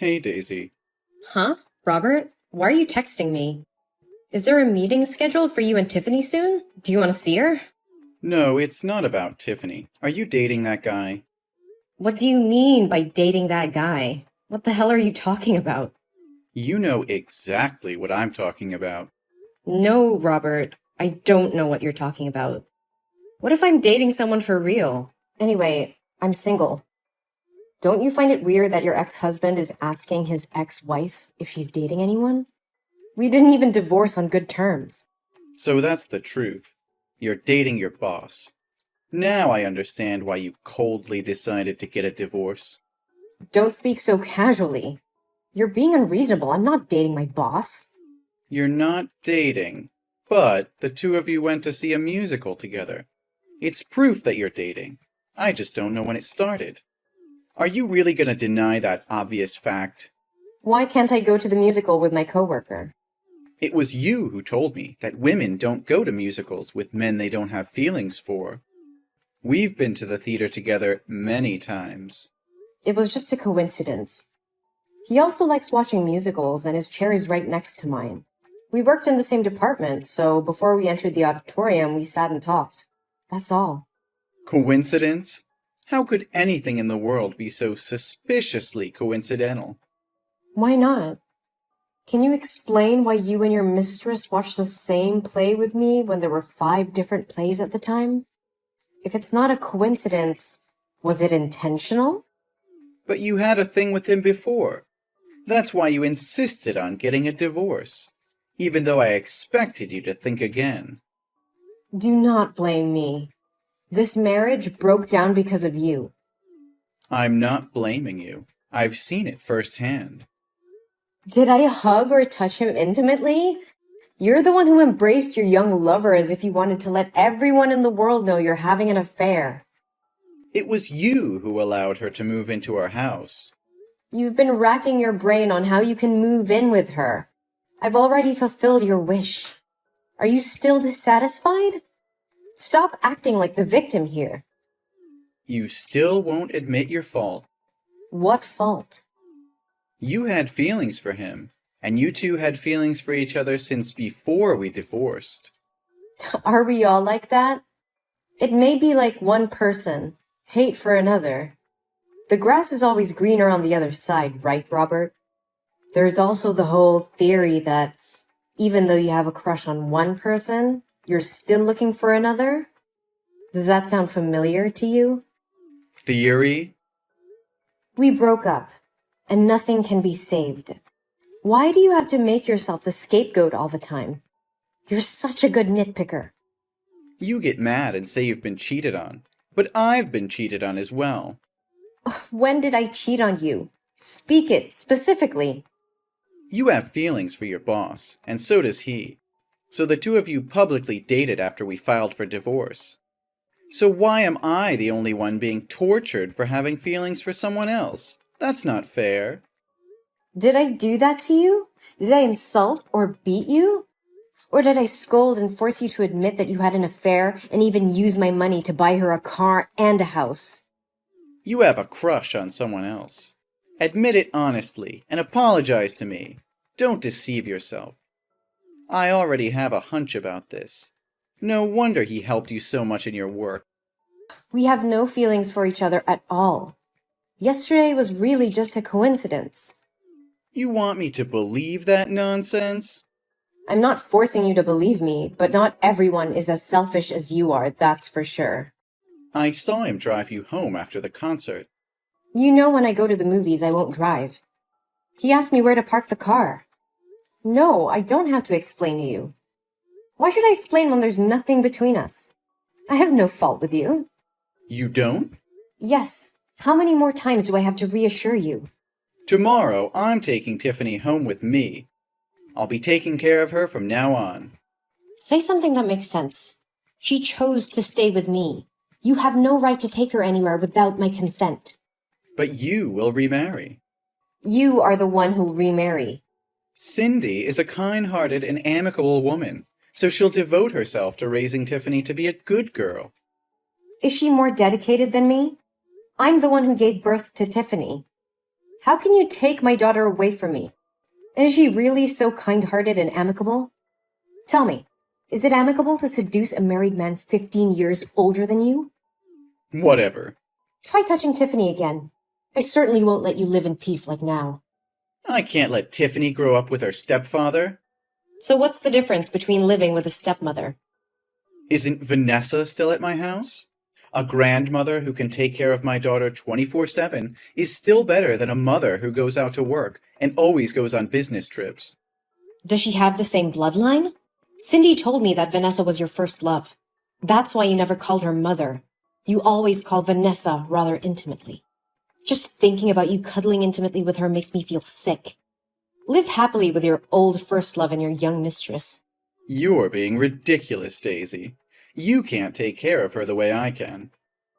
Hey, Daisy. Huh? Robert? Why are you texting me? Is there a meeting scheduled for you and Tiffany soon? Do you want to see her? No, it's not about Tiffany. Are you dating that guy? What do you mean by dating that guy? What the hell are you talking about? You know exactly what I'm talking about. No, Robert. I don't know what you're talking about. What if I'm dating someone for real? Anyway, I'm single. Don't you find it weird that your ex-husband is asking his ex-wife if she's dating anyone? We didn't even divorce on good terms. So that's the truth. You're dating your boss. Now I understand why you coldly decided to get a divorce. Don't speak so casually. You're being unreasonable. I'm not dating my boss. You're not dating, but the two of you went to see a musical together. It's proof that you're dating. I just don't know when it started. Are you really gonna deny that obvious fact? Why can't I go to the musical with my coworker? It was you who told me that women don't go to musicals with men they don't have feelings for. We've been to the theater together many times. It was just a coincidence. He also likes watching musicals, and his chair is right next to mine. We worked in the same department, so before we entered the auditorium, we sat and talked. That's all. Coincidence? How could anything in the world be so suspiciously coincidental? Why not? Can you explain why you and your mistress watched the same play with me when there were 5 different plays at the time? If it's not a coincidence, was it intentional? But you had a thing with him before. That's why you insisted on getting a divorce, even though I expected you to think again. Do not blame me. This marriage broke down because of you. I'm not blaming you. I've seen it firsthand. Did I hug or touch him intimately? You're the one who embraced your young lover as if you wanted to let everyone in the world know you're having an affair. It was you who allowed her to move into our house. You've been racking your brain on how you can move in with her. I've already fulfilled your wish. Are you still dissatisfied? Stop acting like the victim here. You still won't admit your fault. What fault? You had feelings for him, and you two had feelings for each other since before we divorced. Are we all like that? It may be like one person, hate for another. The grass is always greener on the other side, right, Robert? There's also the whole theory that even though you have a crush on one person, you're still looking for another? Does that sound familiar to you? Theory? We broke up, and nothing can be saved. Why do you have to make yourself the scapegoat all the time? You're such a good nitpicker. You get mad and say you've been cheated on, but I've been cheated on as well. When did I cheat on you? Speak it, specifically. You have feelings for your boss, and so does he. So the two of you publicly dated after we filed for divorce. So why am I the only one being tortured for having feelings for someone else? That's not fair. Did I do that to you? Did I insult or beat you? Or did I scold and force you to admit that you had an affair and even use my money to buy her a car and a house? You have a crush on someone else. Admit it honestly and apologize to me. Don't deceive yourself. I already have a hunch about this. No wonder he helped you so much in your work. We have no feelings for each other at all. Yesterday was really just a coincidence. You want me to believe that nonsense? I'm not forcing you to believe me, but not everyone is as selfish as you are, that's for sure. I saw him drive you home after the concert. You know when I go to the movies, I won't drive. He asked me where to park the car. No, I don't have to explain to you. Why should I explain when there's nothing between us? I have no fault with you. You don't? Yes. How many more times do I have to reassure you? Tomorrow, I'm taking Tiffany home with me. I'll be taking care of her from now on. Say something that makes sense. She chose to stay with me. You have no right to take her anywhere without my consent. But you will remarry. You are the one who'll remarry. Cindy is a kind-hearted and amicable woman, so she'll devote herself to raising Tiffany to be a good girl. Is she more dedicated than me? I'm the one who gave birth to Tiffany. How can you take my daughter away from me? And is she really so kind-hearted and amicable? Tell me, is it amicable to seduce a married man 15 years older than you? Whatever. Try touching Tiffany again. I certainly won't let you live in peace like now. I can't let Tiffany grow up with her stepfather. So what's the difference between living with a stepmother? Isn't Vanessa still at my house? A grandmother who can take care of my daughter 24/7 is still better than a mother who goes out to work and always goes on business trips. Does she have the same bloodline? Cindy told me that Vanessa was your first love. That's why you never called her mother. You always called Vanessa rather intimately. Just thinking about you cuddling intimately with her makes me feel sick. Live happily with your old first love and your young mistress. You're being ridiculous, Daisy. You can't take care of her the way I can.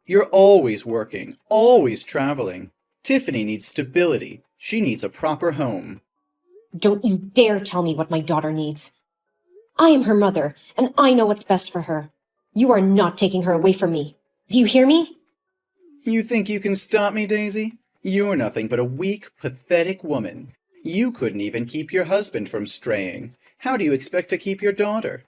You're always working, always traveling. Tiffany needs stability. She needs a proper home. Don't you dare tell me what my daughter needs. I am her mother, and I know what's best for her. You are not taking her away from me. Do you hear me? You think you can stop me, Daisy? You're nothing but a weak, pathetic woman. You couldn't even keep your husband from straying. How do you expect to keep your daughter?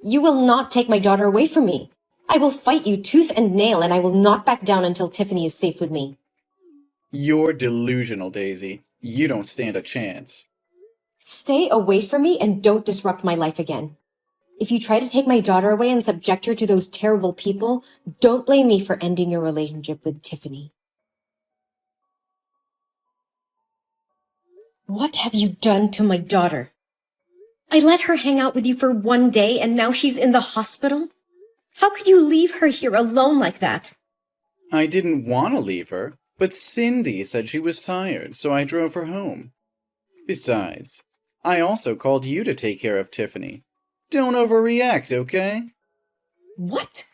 You will not take my daughter away from me. I will fight you tooth and nail, and I will not back down until Tiffany is safe with me. You're delusional, Daisy. You don't stand a chance. Stay away from me and don't disrupt my life again. If you try to take my daughter away and subject her to those terrible people, don't blame me for ending your relationship with Tiffany. What have you done to my daughter? I let her hang out with you for one day and now she's in the hospital? How could you leave her here alone like that? I didn't want to leave her, but Cindy said she was tired, so I drove her home. Besides, I also called you to take care of Tiffany. Don't overreact, okay? What?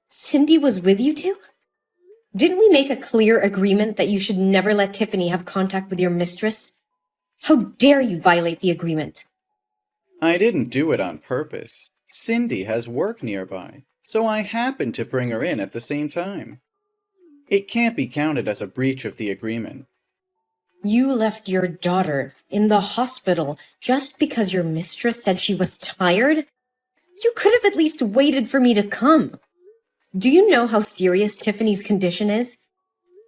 Cindy was with you two? Didn't we make a clear agreement that you should never let Tiffany have contact with your mistress? How dare you violate the agreement? I didn't do it on purpose. Cindy has work nearby, so I happened to bring her in at the same time. It can't be counted as a breach of the agreement. You left your daughter in the hospital just because your mistress said she was tired? You could have at least waited for me to come. Do you know how serious Tiffany's condition is?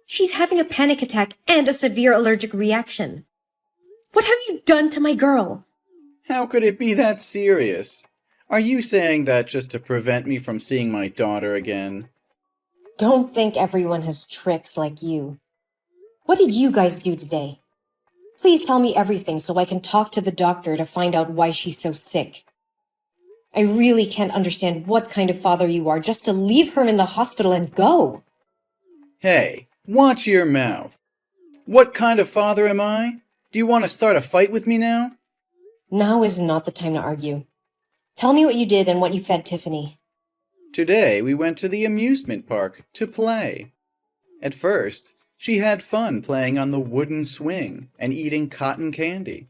She's having a panic attack and a severe allergic reaction. What have you done to my girl? How could it be that serious? Are you saying that just to prevent me from seeing my daughter again? Don't think everyone has tricks like you. What did you guys do today? Please tell me everything so I can talk to the doctor to find out why she's so sick. I really can't understand what kind of father you are just to leave her in the hospital and go. Hey, watch your mouth. What kind of father am I? Do you want to start a fight with me now? Now is not the time to argue. Tell me what you did and what you fed Tiffany. Today we went to the amusement park to play. At first, she had fun playing on the wooden swing and eating cotton candy.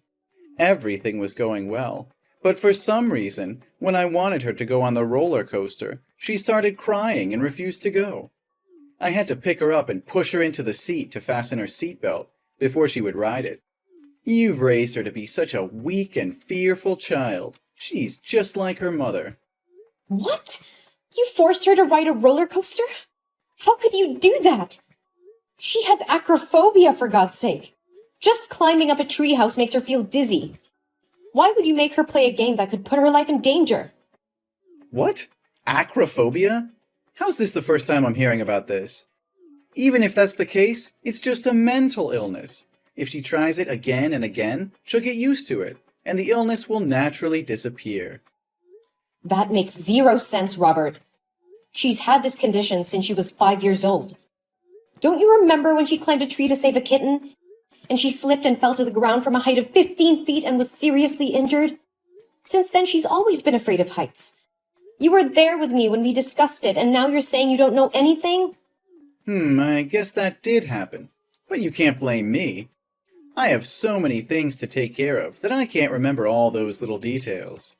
Everything was going well, but for some reason, when I wanted her to go on the roller coaster, she started crying and refused to go. I had to pick her up and push her into the seat to fasten her seatbelt before she would ride it. You've raised her to be such a weak and fearful child. She's just like her mother. What? You forced her to ride a roller coaster? How could you do that? She has acrophobia, for God's sake. Just climbing up a treehouse makes her feel dizzy. Why would you make her play a game that could put her life in danger? What? Acrophobia? How's this the first time I'm hearing about this? Even if that's the case, it's just a mental illness. If she tries it again and again, she'll get used to it, and the illness will naturally disappear. That makes zero sense, Robert. She's had this condition since she was 5 years old. Don't you remember when she climbed a tree to save a kitten? And she slipped and fell to the ground from a height of 15 feet and was seriously injured? Since then, she's always been afraid of heights. You were there with me when we discussed it, and now you're saying you don't know anything? I guess that did happen. But you can't blame me. I have so many things to take care of that I can't remember all those little details.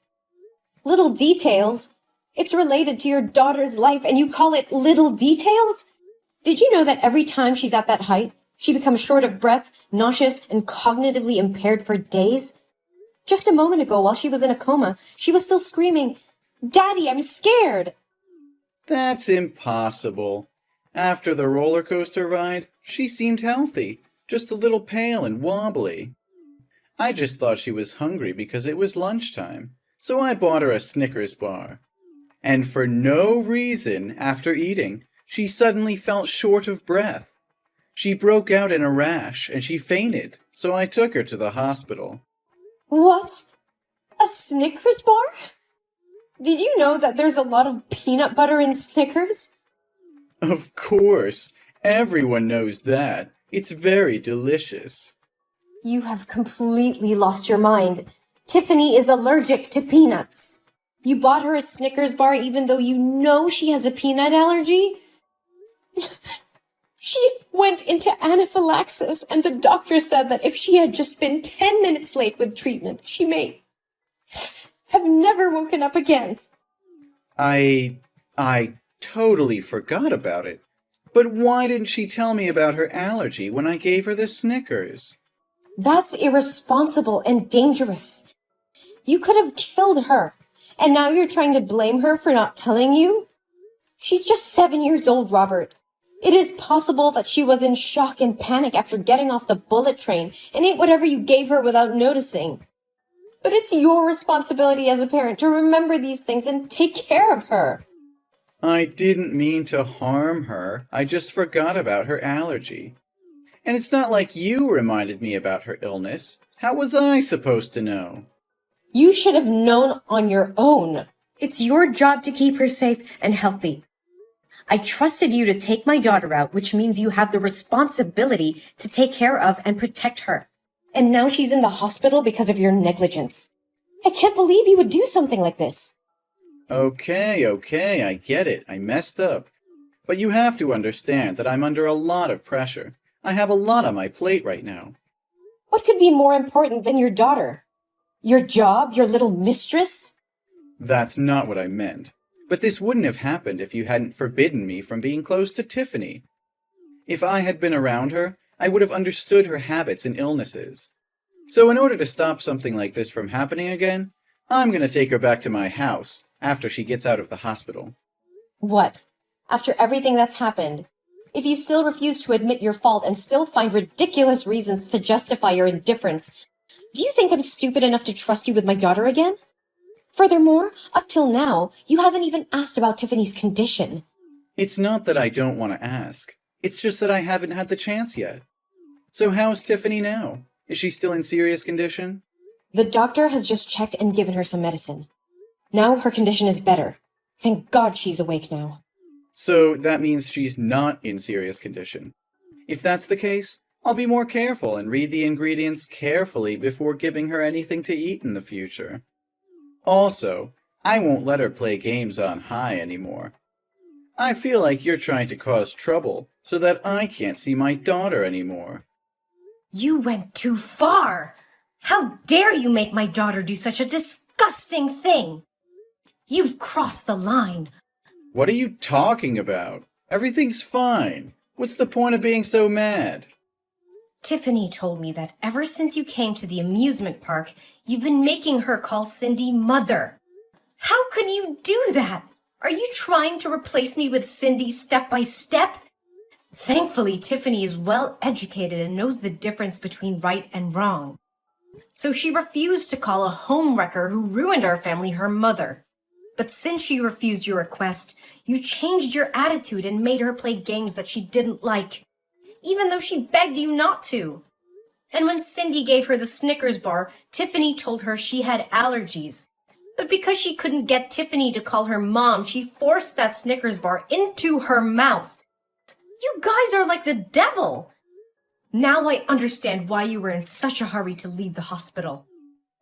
Little details? It's related to your daughter's life, and you call it little details? Did you know that every time she's at that height, She becomes short of breath, nauseous, and cognitively impaired for days. Just a moment ago, while she was in a coma, she was still screaming, "Daddy, I'm scared!" That's impossible. After the roller coaster ride, she seemed healthy, just a little pale and wobbly. I just thought she was hungry because it was lunchtime, so I bought her a Snickers bar. And for no reason, after eating, she suddenly felt short of breath. She broke out in a rash, and she fainted, so I took her to the hospital. What? A Snickers bar? Did you know that there's a lot of peanut butter in Snickers? Of course, everyone knows that. It's very delicious. You have completely lost your mind. Tiffany is allergic to peanuts. You bought her a Snickers bar even though you know she has a peanut allergy? She went into anaphylaxis, and the doctor said that if she had just been 10 minutes late with treatment, she may have never woken up again. I totally forgot about it. But why didn't she tell me about her allergy when I gave her the Snickers? That's irresponsible and dangerous. You could have killed her, and now you're trying to blame her for not telling you? She's just 7 years old, Robert. It is possible that she was in shock and panic after getting off the bullet train and ate whatever you gave her without noticing. But it's your responsibility as a parent to remember these things and take care of her. I didn't mean to harm her. I just forgot about her allergy. And it's not like you reminded me about her illness. How was I supposed to know? You should have known on your own. It's your job to keep her safe and healthy. I trusted you to take my daughter out, which means you have the responsibility to take care of and protect her. And now she's in the hospital because of your negligence. I can't believe you would do something like this. Okay, I get it. I messed up. But you have to understand that I'm under a lot of pressure. I have a lot on my plate right now. What could be more important than your daughter? Your job, your little mistress? That's not what I meant. But this wouldn't have happened if you hadn't forbidden me from being close to Tiffany. If I had been around her, I would have understood her habits and illnesses. So in order to stop something like this from happening again, I'm going to take her back to my house after she gets out of the hospital. What? After everything that's happened? If you still refuse to admit your fault and still find ridiculous reasons to justify your indifference, do you think I'm stupid enough to trust you with my daughter again? Furthermore, up till now, you haven't even asked about Tiffany's condition. It's not that I don't want to ask. It's just that I haven't had the chance yet. So how's Tiffany now? Is she still in serious condition? The doctor has just checked and given her some medicine. Now her condition is better. Thank God she's awake now. So that means she's not in serious condition. If that's the case, I'll be more careful and read the ingredients carefully before giving her anything to eat in the future. Also, I won't let her play games on high anymore. I feel like you're trying to cause trouble so that I can't see my daughter anymore. You went too far! How dare you make my daughter do such a disgusting thing! You've crossed the line. What are you talking about? Everything's fine. What's the point of being so mad? Tiffany told me that ever since you came to the amusement park, you've been making her call Cindy mother. How could you do that? Are you trying to replace me with Cindy step by step? Thankfully, Tiffany is well educated and knows the difference between right and wrong. So she refused to call a homewrecker who ruined our family her mother. But since she refused your request, you changed your attitude and made her play games that she didn't like, even though she begged you not to. And when Cindy gave her the Snickers bar, Tiffany told her she had allergies. But because she couldn't get Tiffany to call her mom, she forced that Snickers bar into her mouth. You guys are like the devil. Now I understand why you were in such a hurry to leave the hospital.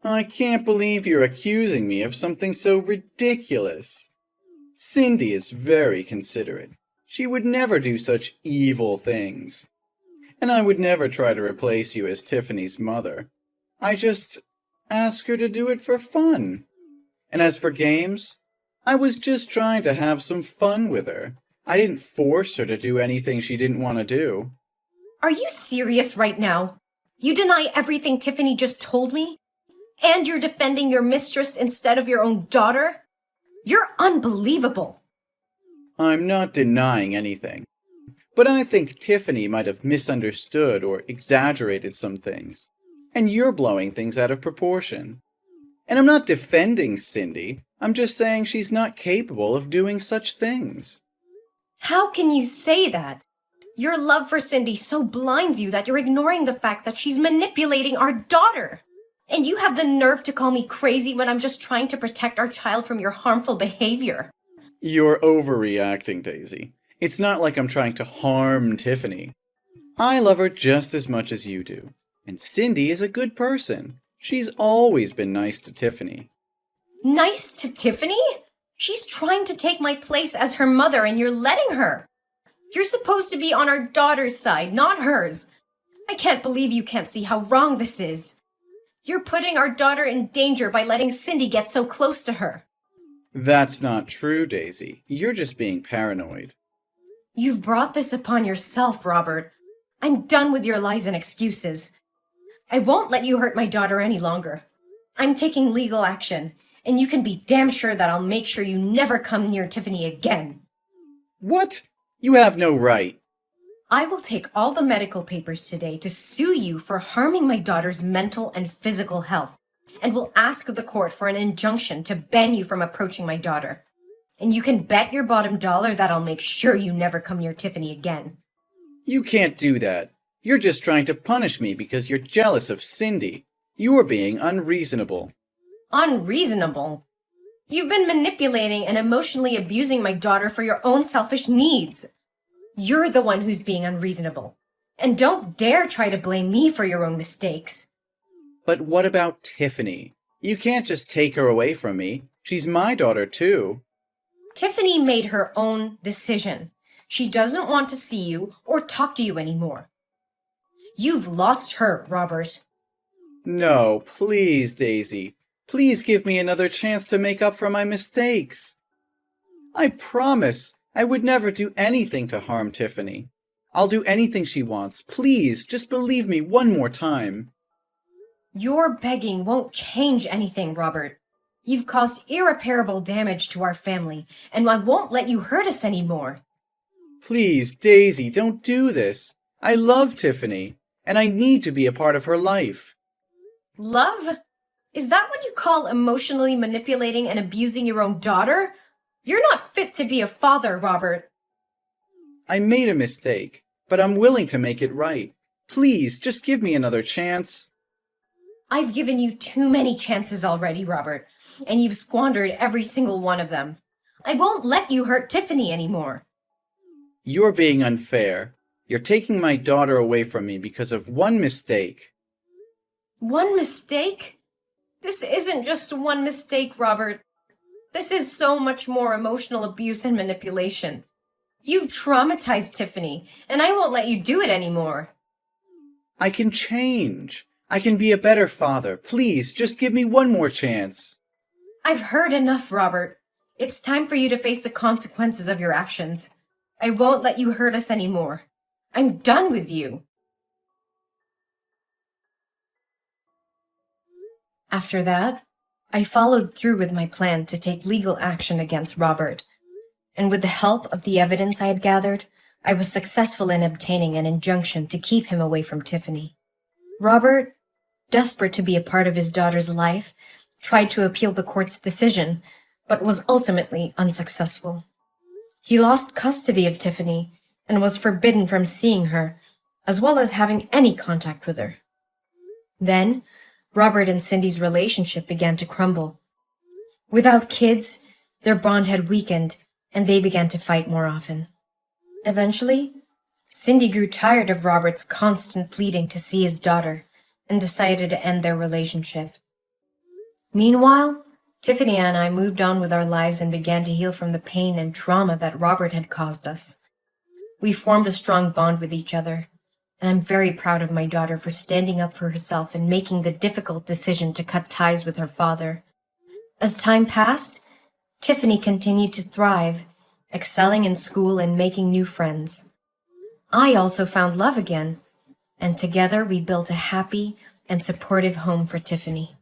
I can't believe you're accusing me of something so ridiculous. Cindy is very considerate. She would never do such evil things. And I would never try to replace you as Tiffany's mother. I just ask her to do it for fun. And as for games, I was just trying to have some fun with her. I didn't force her to do anything she didn't want to do. Are you serious right now? You deny everything Tiffany just told me? And you're defending your mistress instead of your own daughter? You're unbelievable. I'm not denying anything, but I think Tiffany might have misunderstood or exaggerated some things, and you're blowing things out of proportion. And I'm not defending Cindy, I'm just saying she's not capable of doing such things. How can you say that? Your love for Cindy so blinds you that you're ignoring the fact that she's manipulating our daughter. And you have the nerve to call me crazy when I'm just trying to protect our child from your harmful behavior. You're overreacting, Daisy. It's not like I'm trying to harm Tiffany. I love her just as much as you do. And Cindy is a good person. She's always been nice to Tiffany. Nice to Tiffany? She's trying to take my place as her mother and you're letting her. You're supposed to be on our daughter's side, not hers. I can't believe you can't see how wrong this is. You're putting our daughter in danger by letting Cindy get so close to her. That's not true, Daisy. You're just being paranoid. You've brought this upon yourself, Robert. I'm done with your lies and excuses. I won't let you hurt my daughter any longer. I'm taking legal action, and you can be damn sure that I'll make sure you never come near Tiffany again. What? You have no right. I will take all the medical papers today to sue you for harming my daughter's mental and physical health, and will ask the court for an injunction to ban you from approaching my daughter. And you can bet your bottom dollar that I'll make sure you never come near Tiffany again. You can't do that. You're just trying to punish me because you're jealous of Cindy. You're being unreasonable. Unreasonable? You've been manipulating and emotionally abusing my daughter for your own selfish needs. You're the one who's being unreasonable. And don't dare try to blame me for your own mistakes. But what about Tiffany? You can't just take her away from me. She's my daughter, too. Tiffany made her own decision. She doesn't want to see you or talk to you anymore. You've lost her, Robert. No, please, Daisy. Please give me another chance to make up for my mistakes. I promise I would never do anything to harm Tiffany. I'll do anything she wants. Please, just believe me one more time. Your begging won't change anything, Robert. You've caused irreparable damage to our family, and I won't let you hurt us anymore. Please, Daisy, don't do this. I love Tiffany, and I need to be a part of her life. Love? Is that what you call emotionally manipulating and abusing your own daughter? You're not fit to be a father, Robert. I made a mistake, but I'm willing to make it right. Please, just give me another chance. I've given you too many chances already, Robert, and you've squandered every single one of them. I won't let you hurt Tiffany anymore. You're being unfair. You're taking my daughter away from me because of one mistake. One mistake? This isn't just one mistake, Robert. This is so much more emotional abuse and manipulation. You've traumatized Tiffany, and I won't let you do it anymore. I can change. I can be a better father. Please, just give me one more chance. I've heard enough, Robert. It's time for you to face the consequences of your actions. I won't let you hurt us anymore. I'm done with you. After that, I followed through with my plan to take legal action against Robert, and with the help of the evidence I had gathered, I was successful in obtaining an injunction to keep him away from Tiffany. Robert, desperate to be a part of his daughter's life, tried to appeal the court's decision, but was ultimately unsuccessful. He lost custody of Tiffany and was forbidden from seeing her, as well as having any contact with her. Then, Robert and Cindy's relationship began to crumble. Without kids, their bond had weakened, and they began to fight more often. Eventually, Cindy grew tired of Robert's constant pleading to see his daughter and decided to end their relationship. Meanwhile, Tiffany and I moved on with our lives and began to heal from the pain and trauma that Robert had caused us. We formed a strong bond with each other, and I'm very proud of my daughter for standing up for herself and making the difficult decision to cut ties with her father. As time passed, Tiffany continued to thrive, excelling in school and making new friends. I also found love again and together we built a happy and supportive home for Tiffany.